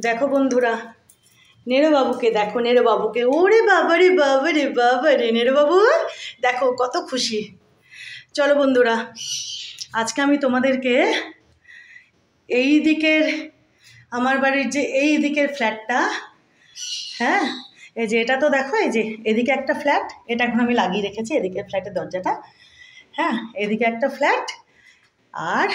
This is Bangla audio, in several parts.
দেখো বন্ধুরা, নেড়ো বাবুকে দেখো, নেড়ো বাবুকে। ওরে বাবারে বাবারে বাবারে, নেড়ো বাবু দেখো কত খুশি। চলো বন্ধুরা, আজকে আমি তোমাদেরকে এই দিকের আমার বাড়ির যে এই দিকের ফ্ল্যাটটা, হ্যাঁ এই যে এটা তো দেখো, এই যে এদিকে একটা ফ্ল্যাট, এটা এখন আমি লাগিয়ে রেখেছি এদিকের ফ্ল্যাটের দরজাটা। হ্যাঁ, এদিকে একটা ফ্ল্যাট আর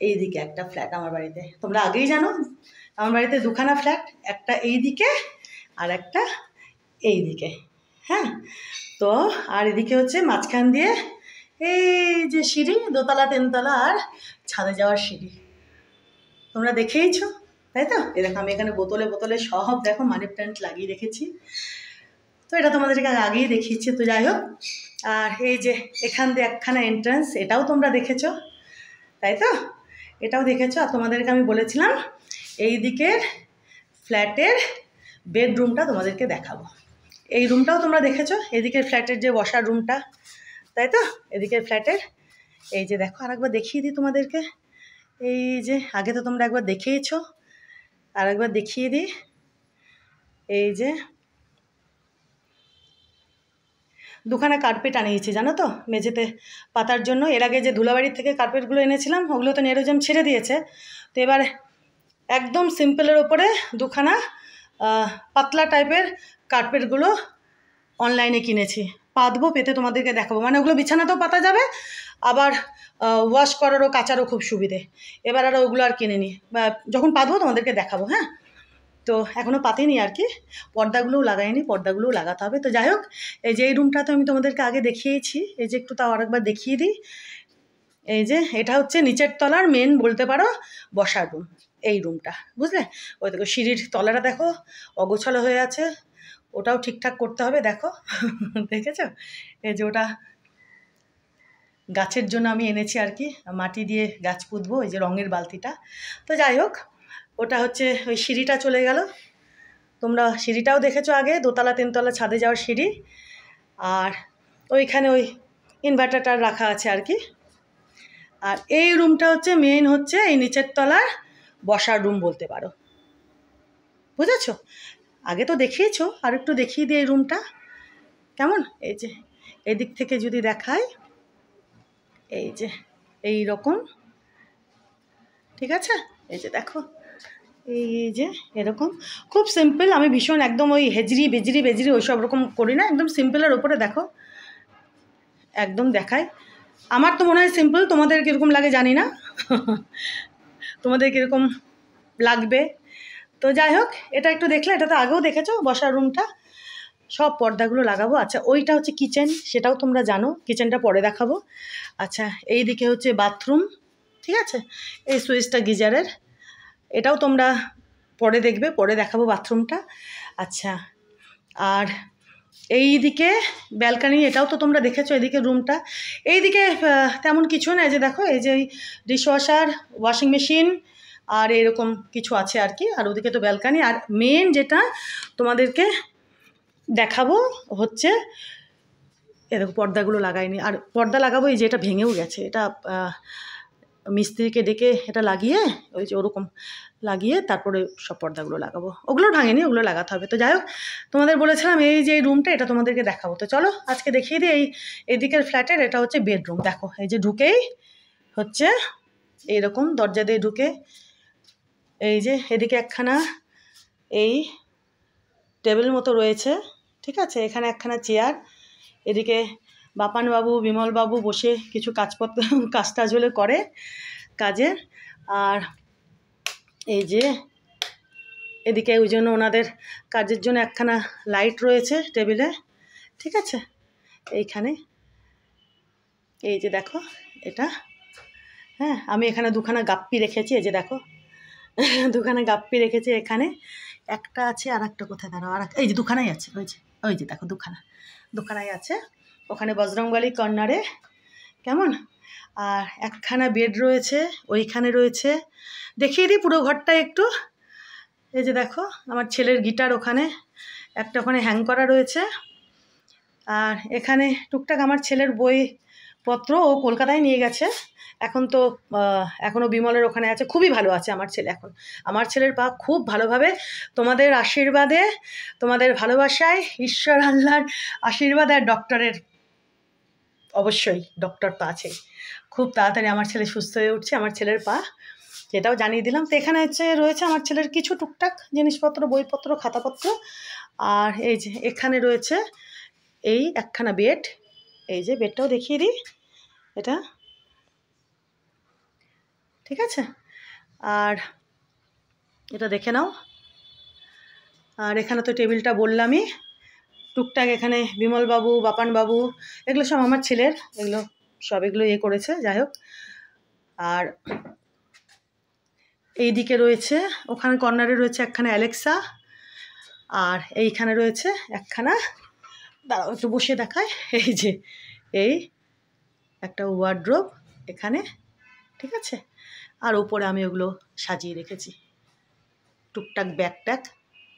এইদিকে একটা ফ্ল্যাট আমার বাড়িতে। তোমরা আগেই জানো আমার বাড়িতে দুখানা ফ্ল্যাট, একটা এই দিকে আর একটা এই দিকে। হ্যাঁ, তো আর এদিকে হচ্ছে মাঝখান দিয়ে এই যে সিঁড়ি, দোতলা তিনতলা আর ছাদে যাওয়ার সিঁড়ি। তোমরা দেখেইছো তাই তো? এই দেখো আমি এখানে বোতলে বোতলে সব দেখো মানি প্ল্যান্ট লাগিয়ে রেখেছি। তো এটা তোমাদেরকে আগেই দেখিয়েছি। তো যাই হোক, আর এই যে এখান দিয়ে একখানা এন্ট্রান্স, এটাও তোমরা দেখেছো তাই তো? এটাও দেখেছো। আর তোমাদেরকে আমি বলেছিলাম এই দিকের ফ্ল্যাটের বেডরুমটা তোমাদেরকে দেখাবো। এই রুমটাও তোমরা দেখেছো, এদিকের ফ্ল্যাটের যে বসার রুমটা, তাই তো? এদিকের ফ্ল্যাটের এই যে দেখো, আর একবার দেখিয়ে দিই তোমাদেরকে। এই যে আগে তো তোমরা একবার দেখিয়েছো, আর একবার দেখিয়ে দিই। এই যে দুখানা কার্পেট আনিয়েছি জানো তো, মেঝেতে পাতার জন্য। এর আগে যে ধুলাবাড়ির থেকে কার্পেটগুলো এনেছিলাম ওগুলো তো নেরোজম ছেড়ে দিয়েছে। তো এবার একদম সিম্পলের ওপরে দুখানা পাতলা টাইপের কার্পেটগুলো অনলাইনে কিনেছি। পাতবো, পেতে তোমাদেরকে দেখাবো। মানে ওগুলো বিছানাতেও পাতা যাবে, আবার ওয়াশ করারও কাচারও খুব সুবিধে। এবার আর ওগুলো আর কিনে নিই, বা যখন পাতবো তোমাদেরকে দেখাবো। হ্যাঁ, তো এখনও পাতিনি আর কি, পর্দাগুলোও লাগাইনি, পর্দাগুলোও লাগাতে হবে। তো যাই হোক, এই যে এই রুমটা তো আমি তোমাদেরকে আগে দেখিয়েছি, এই যে একটু তাও আরেকবার দেখিয়ে দিই। এই যে এটা হচ্ছে নিচের তলার মেন বলতে পারো বসার রুম, এই রুমটা, বুঝলে? ওই দেখো সিঁড়ির তলাটা দেখো অগোছালো হয়ে আছে, ওটাও ঠিকঠাক করতে হবে। দেখো দেখেছো? এই যে ওটা গাছের জন্য আমি এনেছি আর কি, মাটি দিয়ে গাছ পুঁতবো, এই যে রঙের বালতিটা। তো যাই হোক, ওটা হচ্ছে ওই সিঁড়িটা চলে গেল। তোমরা সিঁড়িটাও দেখেছো আগে, দোতলা তিনতলা ছাদে যাওয়ার সিঁড়ি। আর ওইখানে ওই ইনভার্টারটা রাখা আছে আর কি। আর এই রুমটা হচ্ছে মেন, হচ্ছে এই নিচের তলার বসার রুম বলতে পারো, বুঝেছো? আগে তো দেখিয়েছো, আর একটু দেখিয়ে দিই এই রুমটা কেমন। এই যে এদিক থেকে যদি দেখায়, এই যে এই রকম, ঠিক আছে? এই যে দেখো, এই যে এরকম খুব সিম্পল। আমি ভীষণ একদম ওই হেজরি বেজরি বেজরি ওই সব রকম করি না, একদম সিম্পলের ওপরে দেখো একদম দেখায়। আমার তো মনে হয় সিম্পল, তোমাদের কীরকম লাগে জানি না তোমাদের কীরকম লাগবে। তো যাই হোক, এটা একটু দেখলে, এটা তো আগেও দেখেছো বসার রুমটা। সব পর্দাগুলো লাগাবো। আচ্ছা, ওইটা হচ্ছে কিচেন, সেটাও তোমরা জানো, কিচেনটা পরে দেখাবো। আচ্ছা, এই দিকে হচ্ছে বাথরুম, ঠিক আছে? এই সুইচটা গিজারের, এটাও তোমরা পরে দেখবে, পরে দেখাবো বাথরুমটা। আচ্ছা, আর এই দিকে ব্যালকানি, এটাও তো তোমরা দেখেছো। এদিকে রুমটা, এইদিকে তেমন কিছু না। এই যে দেখো, এই যে ডিশওয়াশার, ওয়াশিং মেশিন আর এরকম কিছু আছে আর কি। আর ওদিকে তো ব্যালকানি। আর মেন যেটা তোমাদেরকে দেখাবো হচ্ছে, এরকম পর্দাগুলো লাগাইনি। আর পর্দা লাগাবো, এই যে এটা ভেঙেও গেছে, এটা মিস্ত্রিকে ডেকে এটা লাগিয়ে, ওই যে ওরকম লাগিয়ে তারপরে সব পর্দাগুলো লাগাবো। ওগুলো ভাঙেনি, ওগুলো লাগাতে হবে। তো যাই হোক, তোমাদের বলেছিলাম এই যে এই রুমটা, এটা তোমাদেরকে দেখাবো। তো চলো আজকে দেখিয়ে দিই। এইদিকের ফ্ল্যাটের এটা হচ্ছে বেডরুম। দেখো, এই যে ঢুকেই হচ্ছে এইরকম দরজা দিয়ে ঢুকে, এই যে এদিকে একখানা এই টেবিল মতো রয়েছে, ঠিক আছে? এখানে একখানা চেয়ার, এদিকে বাপানবাবু বিমলবাবু বসে কিছু কাজ টাজ হলে করে কাজের। আর এই যে এদিকে ওই জন্য ওনাদের কাজের জন্য একখানা লাইট রয়েছে টেবিলে, ঠিক আছে? এইখানে এই যে দেখো এটা, হ্যাঁ আমি এখানে দুখানা গাপ্পি রেখেছি। এই যে দেখো দুখানা গাপ্পি রেখেছি এখানে, একটা আছে আর একটা কোথায় দাঁড়াও, আর এই যে দুখানাই আছে, ওই যে দেখো দুখানাই আছে ওখানে বজরংবলী কর্নারে, কেমন? আর একখানা বেড রয়েছে ওইখানে রয়েছে। দেখিয়ে দিই পুরো ঘরটা একটু। এই যে দেখো আমার ছেলের গিটার ওখানে একটা, ওখানে হ্যাং করা রয়েছে। আর এখানে টুকটাক আমার ছেলের বই পত্র ও কলকাতায় নিয়ে গেছে। এখন তো এখনও বিমলের ওখানে আছে, খুবই ভালো আছে আমার ছেলে এখন। আমার ছেলের পা খুব ভালোভাবে, তোমাদের আশীর্বাদে, তোমাদের ভালোবাসায়, ঈশ্বর আল্লাহর আশীর্বাদ আর ডক্টরের, অবশ্যই ডক্টর তো আছে, খুব তাড়াতাড়ি আমার ছেলে সুস্থ হয়ে উঠছে। আমার ছেলের পা, যেটাও জানিয়ে দিলাম। তো এখানে রয়েছে আমার ছেলের কিছু টুকটাক জিনিসপত্র, বইপত্র, খাতাপত্র। আর এই যে এখানে রয়েছে এই একখানা বেড, এই যে বেডটাও দেখিয়ে দিই, এটা ঠিক আছে। আর এটা দেখে নাও। আর এখানে তো টেবিলটা বললামই, টুকটাক এখানে বিমলবাবু, বাপানবাবু, এগুলো সব আমার ছেলের, এগুলো করেছে, যাই হোক। আর এই দিকে রয়েছে, ওখানে কর্নারে রয়েছে একখানা অ্যালেক্সা, আর এইখানে রয়েছে একখানা, দাঁড়াও একটু বসে দেখায়, এই যে এই একটা ওয়ার্ড্রোব এখানে, ঠিক আছে। আর ওপরে আমি ওগুলো সাজিয়ে রেখেছি, টুকটাক ব্যাগ ট্যাগ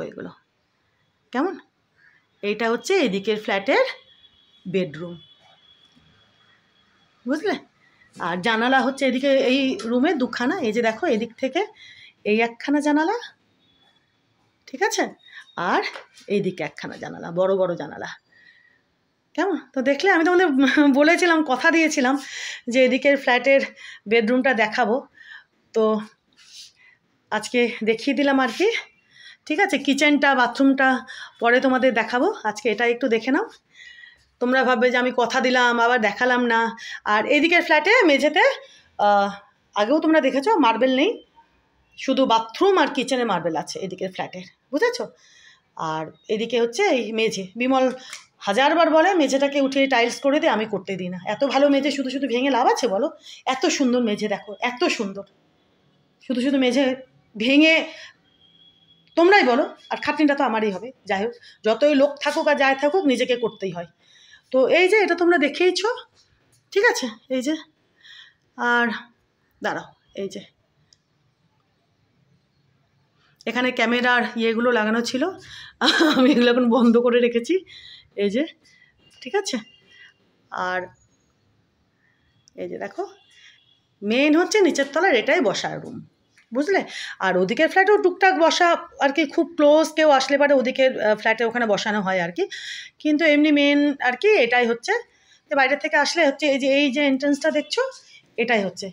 ওইগুলো, কেমন। এইটা হচ্ছে এদিকের ফ্ল্যাটের বেডরুম, বুঝলে। আর জানালা হচ্ছে এদিকে, এই রুমে দুখানা, এই যে দেখো এদিক থেকে এই একখানা জানালা, ঠিক আছে। আর এইদিকে একখানা জানালা, বড় বড় জানালা, কেমন। তো দেখলে, আমি তোমাদের বলেছিলাম, কথা দিয়েছিলাম যে এদিকের ফ্ল্যাটের বেডরুমটা দেখাবো, তো আজকে দেখিয়ে দিলাম আর কি, ঠিক আছে। কিচেনটা, বাথরুমটা পরে তোমাদের দেখাবো, আজকে এটা একটু দেখে নাও। তোমরা ভাববে যে আমি কথা দিলাম আবার দেখালাম না। আর এদিকের ফ্ল্যাটে মেঝেতে আগেও তোমরা দেখেছো মার্বেল নেই, শুধু বাথরুম আর কিচেনে মার্বেল আছে এদিকের ফ্ল্যাটের, বুঝেছো। আর এদিকে হচ্ছে এই মেঝে, বিমল হাজারবার বলে মেঝেটাকে উঠিয়ে টাইলস করে দে, আমি করতে দিই না। এত ভালো মেঝে শুধু শুধু ভেঙে লাভ আছে বলো? এত সুন্দর মেঝে দেখো, এত সুন্দর, শুধু শুধু মেঝে ভেঙে, তোমরাই বলো। আর খাটনিটা তো আমারই হবে, যাই হোক, যতই লোক থাকুক আর যাই থাকুক, নিজেকে করতেই হয়। তো এই যে এটা তোমরা দেখেইছো, ঠিক আছে। এই যে, আর দাঁড়াও, এই যে এখানে ক্যামেরার ইয়েগুলো লাগানো ছিল, আমি এগুলো এখন বন্ধ করে রেখেছি, এই যে, ঠিক আছে। আর এই যে দেখো, মেন হচ্ছে নিচের তলার এটাই বসার রুম, বুঝলে। আর ওদিকের ফ্ল্যাটেও টুকটাক বসা আর কি, খুব ক্লোজ কেউ আসলে পারে ওদিকের ফ্ল্যাটে ওখানে বসানো হয় আর কি, কিন্তু এমনি মেন আর কি এটাই হচ্ছে। তো বাইরে থেকে আসলে হচ্ছে এই যে এন্ট্রেন্সটা দেখছো, এটাই হচ্ছে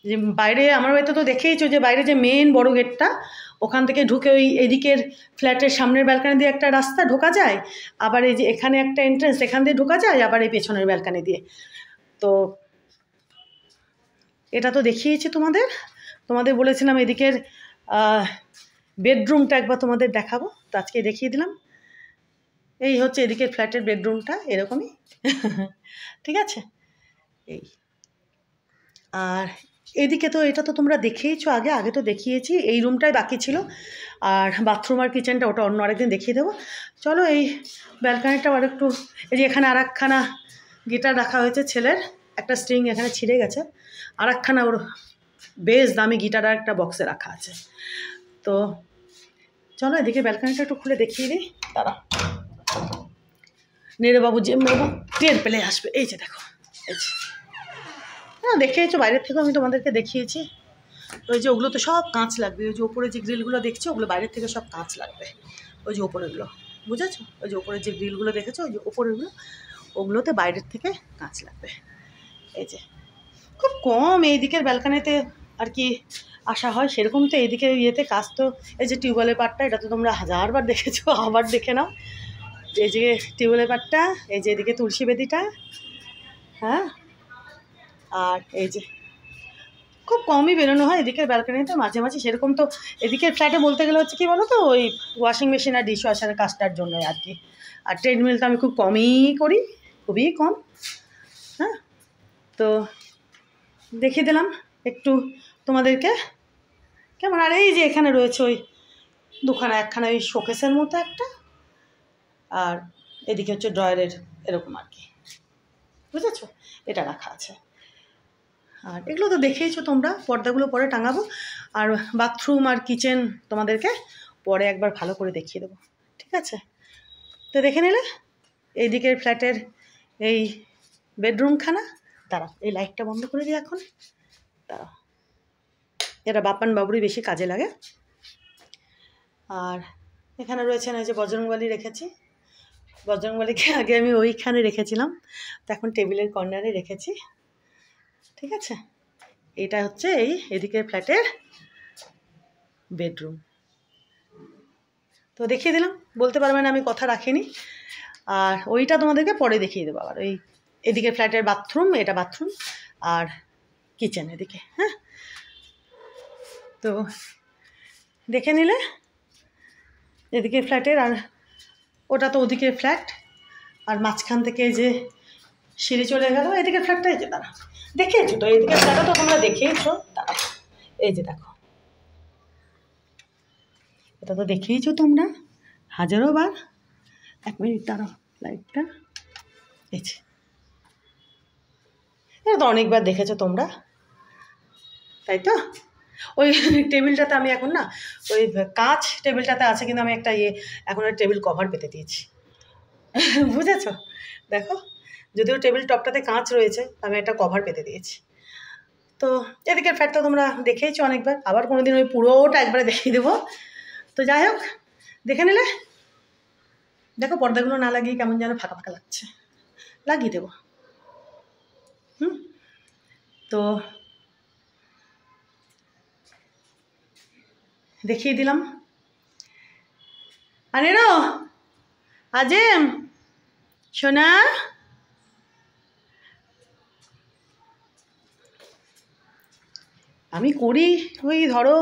যে বাইরে, আমার বাড়িতে তো দেখেইছো যে বাইরে যে মেন বড় গেটটা, ওখান থেকে ঢুকে ওই এদিকের ফ্ল্যাটের সামনের ব্যালকানি দিয়ে একটা রাস্তা ঢোকা যায়, আবার এই যে এখানে একটা এন্ট্রেন্স, এখান দিয়ে ঢোকা যায়, আবার এই পেছনের ব্যালকানি দিয়ে। তো এটা তো দেখিয়েছি তোমাদের বলেছিলাম এদিকের বেডরুমটা একবার তোমাদের দেখাবো, তো আজকে দেখিয়ে দিলাম। এই হচ্ছে এদিকের ফ্ল্যাটের বেডরুমটা, এরকমই, ঠিক আছে। এই আর এদিকে তো এটা তো তোমরা দেখেইছো, আগে তো দেখিয়েছি, এই রুমটাই বাকি ছিল। আর বাথরুম আর কিচেনটা ওটা অন্য আরেকদিন দেখিয়ে দেবো। চলো এই ব্যালকানিটাও আর একটু, এই যে এখানে আর একখানা গিটার রাখা হয়েছে ছেলের, একটা স্ট্রিং এখানে ছিঁড়ে গেছে, আর একখানা ওর বেশ দামি গিটার আর একটা বক্সে রাখা আছে। তো চলো এদিকে ব্যালকানিটা একটু খুলে দেখিয়ে দিই, তারা নেড়েবাবু যে বাবু টের পেলে আসবে। এই যে দেখো, এই যে, হ্যাঁ দেখিয়েছো, বাইরের থেকেও আমি তোমাদেরকে দেখিয়েছি। ওই যে ওগুলো তো সব কাঁচ লাগবে, ওই যে ওপরে যে গ্রিলগুলো দেখছো, ওগুলো বাইরের থেকে সব কাঁচ লাগবে, ওই যে ওপরেগুলো, বুঝেছো। ওই যে ওপরের যে গ্রিলগুলো দেখেছো, ওই যে ওপরেগুলো, ওগুলোতে বাইরের থেকে কাঁচ লাগবে। এই যে খুব কম এই দিকের ব্যালকানিতে আর কি আসা হয় সেরকম, তো এইদিকে ইয়েতে কাজ তো, এই যে টিউবওয়েলের পাটটা, এটা তো তোমরা হাজারবার দেখেছো, আবার দেখে নাও। এই যে টিউবওয়েলের পাটটা, এই যে এদিকে তুলসী বেদিটা, হ্যাঁ। আর এই যে খুব কমই বেরোনো হয় এদিকের ব্যালকানিতে, মাঝে মাঝে সেরকম। তো এদিকের ফ্ল্যাটে বলতে গেলে হচ্ছে কি বলো তো, ওই ওয়াশিং মেশিন আর ডিশ ওয়াশারের কাজটার জন্যই আর কি। আর ট্রেডমিল তো আমি খুব কমই করি, খুবই কম, হ্যাঁ। তো দেখিয়ে দিলাম একটু তোমাদেরকে, কেমন। আর এই যে এখানে রয়েছে ওই দুখানা, একখানা ওই শোকেসের মতো একটা, আর এদিকে হচ্ছে ড্রয়ারের এরকম আর কি, বুঝেছো, এটা রাখা আছে। আর এগুলো তো দেখেইছো তোমরা, পর্দাগুলো পরে টাঙাবো। আর বাথরুম আর কিচেন তোমাদেরকে পরে একবার ভালো করে দেখিয়ে দেবো, ঠিক আছে। তো দেখে নিলে এই দিকের ফ্ল্যাটের এই বেডরুমখানা। দাঁড়াও, এই লাইটটা বন্ধ করে দিই এখন। দাঁড়াও, এটা বাপান বাবুরই বেশি কাজে লাগে। আর এখানে রয়েছে না, যে বজরংবলী রেখেছি, বজরংবলীকে আগে আমি ওইখানে রেখেছিলাম, তো এখন টেবিলের কর্নারে রেখেছি। ঠিক আছে, এটা হচ্ছে এই এদিকের ফ্ল্যাটের বেডরুম। তো দেখিয়ে দিলাম, বলতে পারবেন আমি কথা রাখিনি। আর ওইটা তোমাদেরকে পরে দেখিয়ে দেবো। আবার ওই এদিকে ফ্ল্যাটের বাথরুম, এটা বাথরুম আর কিচেন এদিকে। হ্যাঁ, তো দেখে নিলে এদিকে ফ্ল্যাটের, আর ওটা তো ওদিকে ফ্ল্যাট, আর মাঝখান থেকে যে সিঁড়ি চলে গেল এদিকে ফ্ল্যাটটা। এই যে দাঁড়া, দেখিয়েছো তো এদিকে ফ্ল্যাটটা, তো তোমরা দেখিয়েছো। দাঁড়া, এই যে দেখো, এটা তো দেখিয়েছো তোমরা হাজারো বার। 1 মিনিট দাঁড়াও, লাইটটা, এই যে এটা তো অনেকবার দেখেছো তোমরা, তাই তো? ওই টেবিলটাতে আমি এখন না, ওই কাঁচ টেবিলটাতে আছে, কিন্তু আমি একটা এখন ওই টেবিল কভার পেতে দিয়েছি। বুঝেছো? দেখো, যদিও টেবিল টপটাতে কাঁচ রয়েছে, আমি একটা কভার পেতে দিয়েছি। তো এদিকের ফ্ল্যাটটা তোমরা দেখেইছো অনেকবার, আবার কোনো দিন ওই পুরোটা একবারে দেখিয়ে দেবো। তো যাই হোক, দেখে নিলে। দেখো, পর্দাগুলো না লাগিয়ে কেমন যেন ফাঁকা ফাঁকা লাগছে, লাগিয়ে দেবো। তো দেখিয়ে দিলাম। আনেরো, আজিম, সোনা, আমি করি ওই ধরো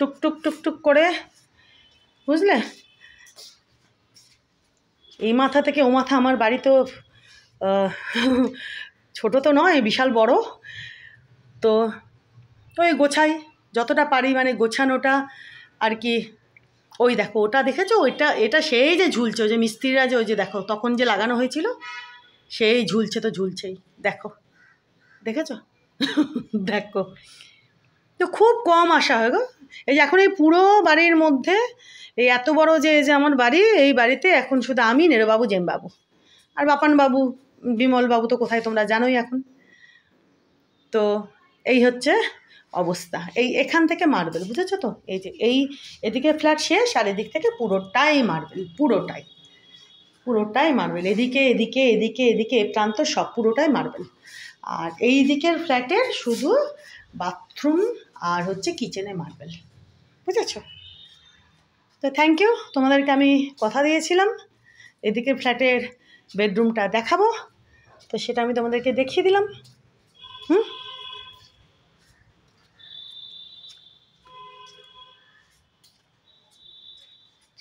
টুকটুক টুকটুক করে, বুঝলে? এই মাথা থেকে ও মাথা, আমার বাড়ি তো ছোট তো নয়, বিশাল বড়। তো ওই গোছাই যতটা পারি, মানে গোছানোটা আর কি। ওই দেখো, ওটা দেখেছো? এটা সেই যে ঝুলছে, ওই যে মিস্ত্রিরা যে ওই যে দেখো তখন যে লাগানো হয়েছিল, সেই ঝুলছে তো ঝুলছেই। দেখো, দেখেছো? দেখো, তো খুব কম আসা হয় গো। এই যে এখন এই পুরো বাড়ির মধ্যে, এই এত বড় যে আমার বাড়ি, এই বাড়িতে এখন শুধু আমি, নেরোবাবু, জেমবাবু আর বাপানবাবু, বিমলবাবু তো কোথায় তোমরা জানোই এখন। তো এই হচ্ছে অবস্থা। এখান থেকে মার্বেল, বুঝেছো তো? এই যে এদিকে ফ্ল্যাট শেষ, আর এদিক থেকে পুরোটাই মার্বেল, পুরোটাই মার্বেল। এদিকে এদিকে এদিকে এদিকে এ প্রান্ত সব পুরোটাই মার্বেল। আর এই দিকের ফ্ল্যাটের শুধু বাথরুম আর হচ্ছে কিচেনে মার্বেল, বুঝেছো? তো থ্যাংক ইউ, তোমাদেরকে আমি কথা দিয়েছিলাম এদিকের ফ্ল্যাটের বেডরুমটা দেখাবো, তো সেটা আমি তোমাদেরকে দেখিয়ে দিলাম।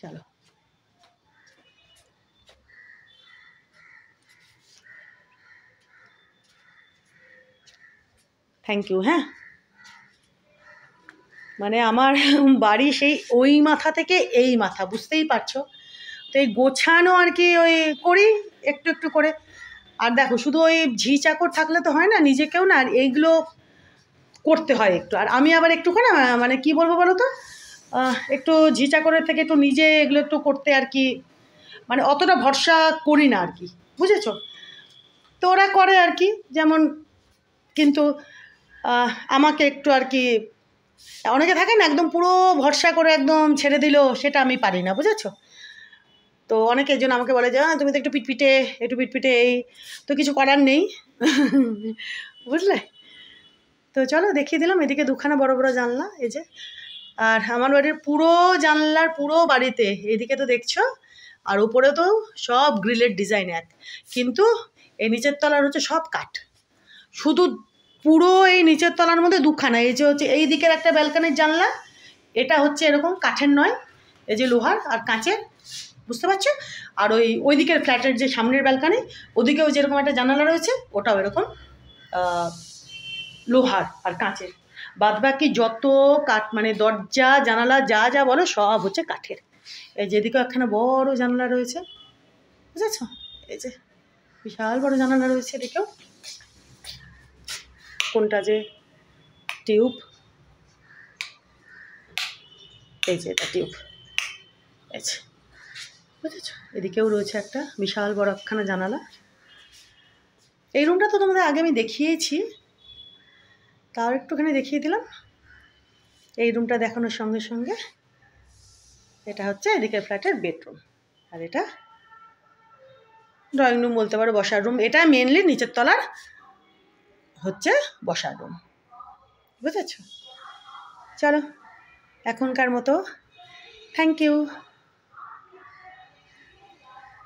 চলো, থ্যাংক ইউ। হ্যাঁ, মানে আমার বাড়ি সেই ওই মাথা থেকে এই মাথা, বুঝতেই পারছো। তো এই গোছানো আর কি ওই করি একটু একটু করে। আর দেখো, শুধু ওই ঝি চাকর থাকলে তো হয় না, নিজেকেও না আর এইগুলো করতে হয় একটু। আর আমি আবার একটু করে, মানে কি বলবো বলো তো, একটু ঝি চাকরের থেকে একটু নিজে এগুলো একটু করতে আর কি, মানে অতটা ভরসা করি না আর কি, বুঝেছো? তো ওরা করে আর কি যেমন, কিন্তু আমাকে একটু আর কি, অনেকে থাকে না একদম পুরো ভরসা করে একদম ছেড়ে দিল, সেটা আমি পারি না, বুঝেছো? তো অনেকের জন্য আমাকে বলে যে তুমি তো একটু পিটপিটে, এই তো কিছু করার নেই। বুঝলে? তো চলো দেখিয়ে দিলাম। এদিকে দুখানা বড় বড় জানলা, এই যে। আর আমার বাড়ির পুরো জানলার পুরো বাড়িতে এদিকে তো দেখছো, আর উপরে তো সব গ্রিলের ডিজাইন এক, কিন্তু এই নিচের তলার হচ্ছে সব কাঠ। শুধু পুরো এই নিচের তলার মধ্যে দুখানা, এই যে হচ্ছে এই দিকের একটা ব্যালকানির জানলা, এটা হচ্ছে এরকম কাঠের নয়, এই যে লোহার আর কাঁচের, বুঝতে পারছো? আর ওই দিকের ফ্ল্যাটের যে সামনের ব্যালকানি, ওদিকেও যেরকম একটা জানালা রয়েছে, ওটাও এরকম লোহার আর কাঁচের। বাদবাকি যত কাঠ, মানে দরজা জানালা যা যা বলো সব হচ্ছে কাঠের। এই যেদিকেও একখানা বড় জানালা রয়েছে, বুঝেছো? এই যে বিশাল বড় জানালা রয়েছে এদিকেও, কোনটা যে টিউব, এই যে এটা টিউব, এই যে, বুঝেছো? এদিকেও রয়েছে একটা বিশাল বড় একখানা জানালা। এই রুমটা তো তোমাদের আগে আমি দেখিয়েছি, তাও একটুখানি দেখিয়ে দিলাম। এই রুমটা দেখানোর সঙ্গে সঙ্গে এটা হচ্ছে এদিকের ফ্ল্যাটের বেডরুম, আর এটা ড্রয়িং রুম বলতে পারো, বসার রুম। এটা মেনলি নিচের তলার হচ্ছে বসার রুম, বুঝেছ? চলো এখনকার মতো থ্যাংক ইউ।